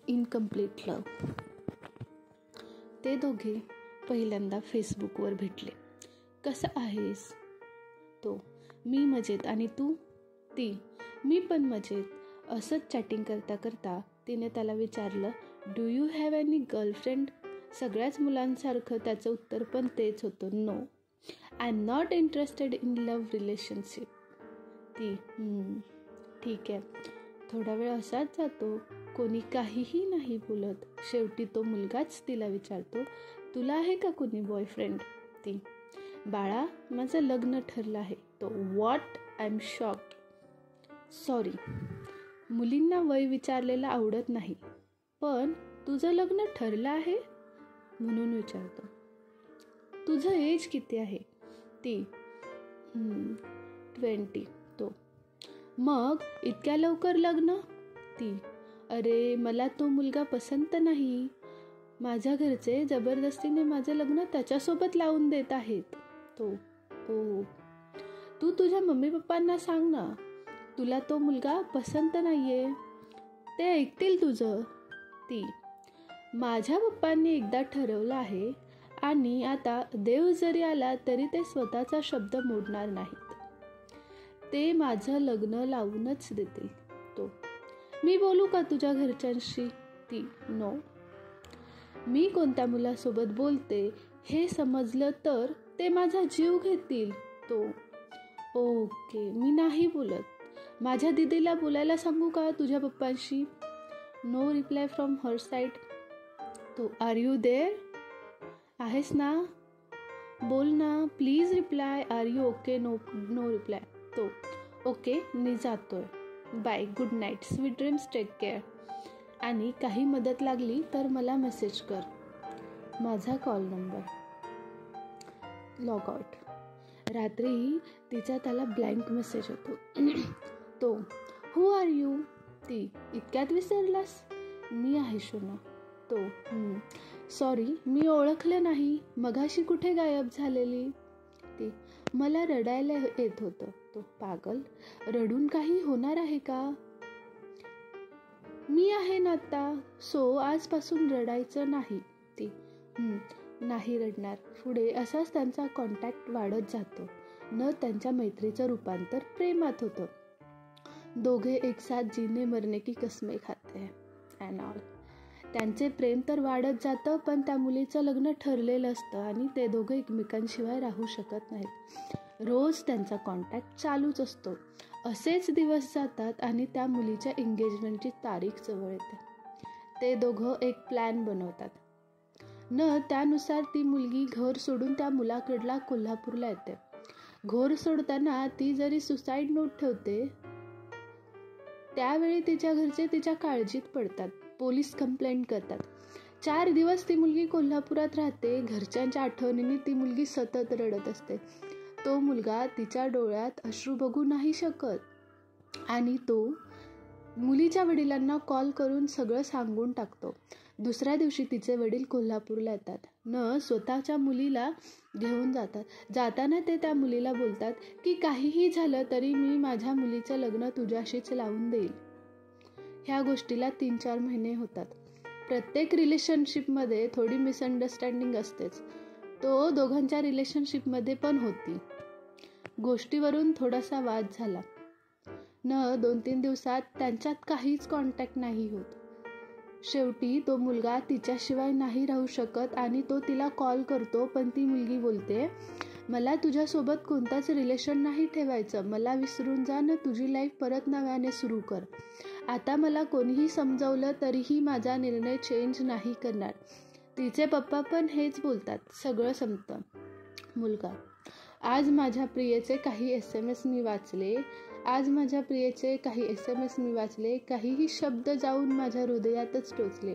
Incomplete love. ते दोघे पहिल्यांदा फेसबुकवर भेटले. कसा आहेस? तो, मी मजेत. आणि तू? ती, मी पण मजेत. असंच चॅटिंग करता करता तिने त्याला विचारलं, do you have any girlfriend? सगळ्याच मुलांसारखं त्याचं उत्तर पण तेच होतं, no, I am not interested in love relationship. ती, ठीक आहे. थोडा वेळ असाच जातो. कोणी काहीही नाही बोलत. शेवटी तो मुलगाच तिला विचारतो, तुला आहे का कोणी बॉयफ्रेंड? ती, बाळा, माझं लग्न ठरलं आहे. तो, what? I am shocked. Sorry, मुलींना वय विचारलेलं आवडत नाही, पण तुझं लग्न ठरलं आहे म्हणून विचारतो. तुझं एज किती आहे? ती, 20. तो, मग इतक्या लवकर लग्न? ती, अरे मला तो मुलगा पसंत नाही. माझ्या घरचे जबरदस्तीने माझं लग्न त्याच्यासोबत लावून देत आहेत. तो, ओ, तू तुझ्या मम्मी पप्पांना सांग ना, तुला तो मुलगा पसंत नाहीये, ते ऐकतील तुझं. ती, माझ्या पप्पांनी एकदा ठरवलं आहे आणि आता देव जरी आला तरी ते स्वतःचा शब्द मोडणार नाहीत. ते माझं लग्न लावूनच देतील. तो, मी बोलू का तुझ्या घरच्यांशी? ती, नो, मी कोणत्या मुलासोबत बोलते हे समजलं तर ते माझा जीव घेतील. तो, ओके, मी नाही बोलत. माझ्या दीदीला बोलायला सांगू का तुझ्या पप्पांशी? No reply from her side. तो, आर यू देअर? आहेस ना? बोल ना, please reply. Are you okay? No reply. तो, ओके, मी जातोय. Bye, good night, sweet dreams, take care. आणि काही मदत लागली तर मला मेसेज कर. माझा कॉल नंबर. Log out. रात्री तिचा त्याला ब्लँक मेसेज होतो. तो, हू आर यू? ती, इतक्यात विसरलास? मी आहे शोना. तो, सॉरी, मी ओळखलं नाही. मगाशी कुठे गायब झालेली? ती, मला रडायला येत होतं. तो, पागल, रडून काही होणार आहे का? मी आहे ना आता, सो आजपासून रडायचं नाही. ती, नाही रडणार. पुढे असाच त्यांचा कॉन्टॅक्ट वाढत जातो. न त्यांच्या मैत्रीचं रूपांतर प्रेमात होतं. दोघे एक साथ जीने मरने की कसमे खाते हैं अँड ऑल. त्यांचे प्रेम तर वाढत जातं, पण त्या मुलीचं लग्न ठरलेलं असतं आणि ते दोघं एकमेकांशिवाय राहू शकत नाहीत. रोज त्यांचा कॉन्टॅक्ट चालूच असतो. असेच दिवस जातात आणि त्या मुलीच्या एंगेजमेंटची तारीख जवळ येते. ते दोघं एक प्लॅन बनवतात. त्यानुसार ती मुलगी घर सोडून त्या मुलाकडला कोल्हापूरला येते. घर सोडताना ती जरी सुसाईड नोट ठेवते, त्यावेळी तिच्या घरचे तिच्या काळजीत पडतात. पोलीस कंप्लेंट करतात. 4 दिवस ती मुलगी कोल्हापुरात राहते. घरच्यांच्या आठवणीने ती मुलगी सतत रडत असते. तो मुलगा तिच्या डोळ्यात अश्रू बघू नाही शकत आणि तो मुलीच्या वडिलांना कॉल करून सगळं सांगून टाकतो. दुसऱ्या दिवशी तिचे वडील कोल्हापूरला येतात. स्वतःच्या मुलीला घेऊन जातात. जाताना ते त्या मुलीला बोलतात की काहीही झालं तरी मी माझ्या मुलीचं लग्न तुझ्याशीच लावून देईल. ह्या गोष्टीला 3-4 महिने होतात. प्रत्येक रिलेशनशिपमध्ये थोडी मिसअंडरस्टँडिंग असतेच. तो दोघांच्या रिलेशनशिपमध्ये पण होती. गोष्टीवरून थोडासा वाद झाला. 2-3 दिवसात त्यांच्यात काहीच कॉन्टॅक्ट नाही होत. शेवटी तो मुलगा तिच्याशिवाय नाही राहू शकत आणि तो तिला कॉल करतो, पण ती मुलगी बोलते, मला तुझ्यासोबत कोणताच रिलेशन नाही ठेवायचं. मला विसरून जा ना, तुझी लाईफ परत नव्याने सुरू कर. आता मला कोणीही समजवलं तरीही माझा निर्णय चेंज नाही करणार. तिचे पप्पा पण हेच बोलतात. सगळं संपतं. मुलगा, आज माझ्या प्रियेचे काही SMS मी वाचले. काहीही शब्द जाऊन माझ्या हृदयातच टोचले.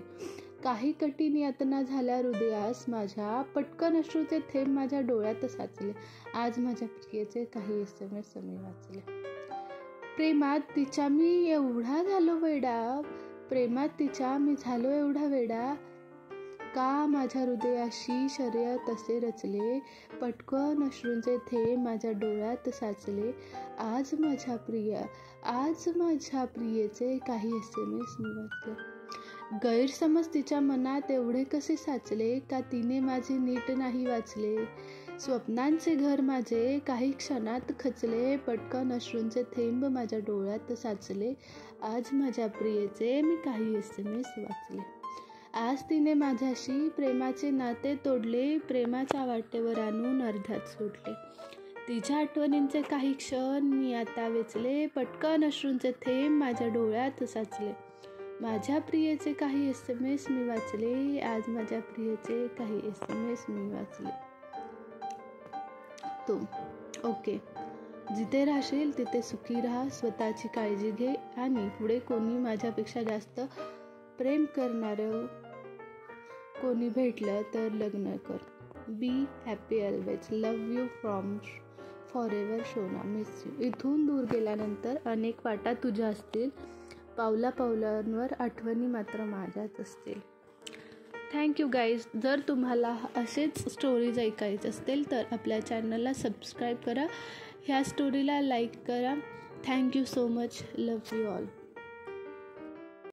काही कठीण यातना झाल्या हृदयास माझ्या. पटकन अश्रूचे थेंब माझ्या डोळ्यात साचले. आज माझ्या प्रियेचे काही SMS मी वाचले. प्रेमात तिच्या मी झालो एवढा वेडा. का माझ्या हृदयाशी शर्यत असे रचले. पटकन अश्रूंचे थेंब माझ्या डोळ्यात साचले. आज माझ्या प्रियेचे काही SMS मी वाचले. गैरसमज तिच्या मनात एवढे कसे साचले का तिने माझे नीट नाही वाचले. स्वप्नांचे घर माझे काही क्षणात खचले. पटकन अश्रूंचे थेंब माझ्या डोळ्यात साचले. आज माझ्या प्रियेचे मी काही SMS वाचले. आज तिने माझ्याशी प्रेमाचे नाते तोडले. प्रेमाच्या वाटेवर आणून अर्ध्यात सोडले. तिच्या आठवणींचे काही क्षण मी आता वेचले. पटकन अश्रूंचे थेंब माझ्या डोळ्यात साचले. माझ्या प्रियेचे काही SMS मी वाचले. आज माझ्या प्रियेचे काही SMS मी वाचले. तो ओके. जिथे राहशील तिथे सुखी राहा. स्वतःची काळजी घे आणि पुढे कोणी माझ्यापेक्षा जास्त प्रेम करणारं कोणी भेटलं तर लग्न कर. Be happy always. Love you from forever शोना. Miss you. इथून दूर गेल्यानंतर अनेक वाटा तुझ्या असतील. पावला पावलांवर आठवणी मात्र माझ्याच असतील. Thank you guys. जर तुम्हाला असेच स्टोरीज ऐकायचे असतील तर आपल्या चॅनलला सबस्क्राईब करा. ह्या स्टोरीला लाईक करा. Thank you so much. Love you all.